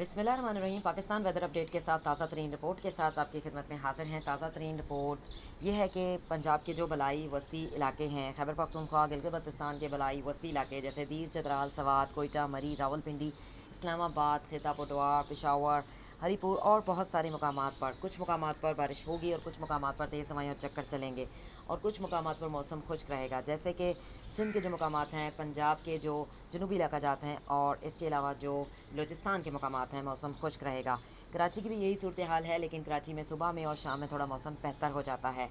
बिस्मिल्लाहिर्रहमानिर्रहीम। Pakistan weather update के साथ ताज़ा तरीन रिपोर्ट के साथ आपकी खिदमत में हाजिर हैं। ताज़ा तरीन रिपोर्ट ये है कि पंजाब के जो बलाई वस्ती इलाके हैं, खैबर पख्तूनख्वा, गिलगित बल्तिस्तान के बलाई वस्ती इलाके जैसे दीर, चतराल, सवात, कोयटा, मरी, रावलपिंडी, इस्लामाबाद, खिता पटवार, पेशावर, हरीपुर और बहुत सारे मकामात पर कुछ मकामात पर बारिश होगी और कुछ मकामात पर तेज़ हवाएं और चक्कर चलेंगे और कुछ मकामात पर मौसम खुश्क रहेगा। जैसे कि सिंध के जो मकामात हैं, पंजाब के जो जनूबी इलाका जात हैं और इसके अलावा जो बलूचिस्तान के मकामात हैं, मौसम खुश्क रहेगा। कराची की भी यही सूरत हाल है, लेकिन कराची में सुबह में और शाम में थोड़ा मौसम बेहतर हो जाता है।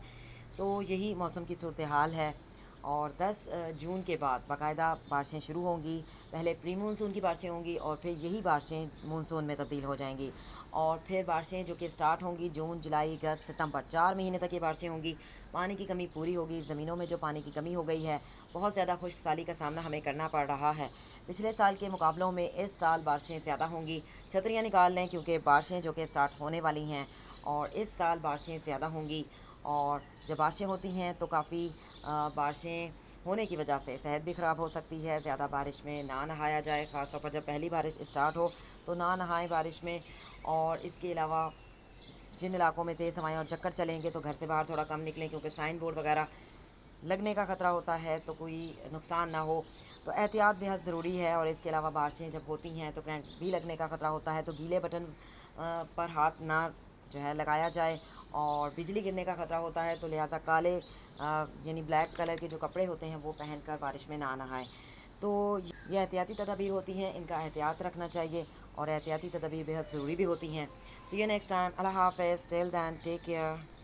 तो यही मौसम की सूरत हाल है। और 10 जून के बाद बाकायदा बारिशें शुरू होंगी। पहले प्री मानसून की बारिशें होंगी और फिर यही बारिशें मानसून में तब्दील हो जाएंगी और फिर बारिशें जो कि स्टार्ट होंगी जून, जुलाई, अगस्त, सितंबर, 4 महीने तक ये बारिशें होंगी। पानी की कमी पूरी होगी। ज़मीनों में जो पानी की कमी हो गई है, बहुत ज़्यादा खुश्क साली का सामना हमें करना पड़ रहा है। पिछले साल के मुकाबलों में इस साल बारिशें ज़्यादा होंगी। छतरियाँ निकाल लें क्योंकि बारिशें जो कि स्टार्ट होने वाली हैं और इस साल बारिशें ज़्यादा होंगी। और जब बारिशें होती हैं तो काफ़ी बारिशें होने की वजह से सेहत भी ख़राब हो सकती है। ज़्यादा बारिश में ना नहाया जाए, ख़ास तौर पर जब पहली बारिश स्टार्ट हो तो ना नहाएं बारिश में। और इसके अलावा जिन इलाकों में तेज़ हवाएं और चक्कर चलेंगे तो घर से बाहर थोड़ा कम निकलें, क्योंकि साइन बोर्ड वगैरह लगने का ख़तरा होता है तो कोई नुकसान ना हो। तो एहतियात बेहद ज़रूरी है। और इसके अलावा बारिशें जब होती हैं तो करंट भी लगने का ख़तरा होता है, तो गीले बटन पर हाथ ना जो है लगाया जाए और बिजली गिरने का ख़तरा होता है। तो लिहाजा काले यानी ब्लैक कलर के जो कपड़े होते हैं वो पहन कर बारिश में ना नहाएं। तो ये एहतियाती तदाबीर होती हैं, इनका एहतियात रखना चाहिए और एहतियाती तदाबीर बेहद ज़रूरी भी होती हैं। See you next time. अल्लाह हाफ़िज़। Till then take care.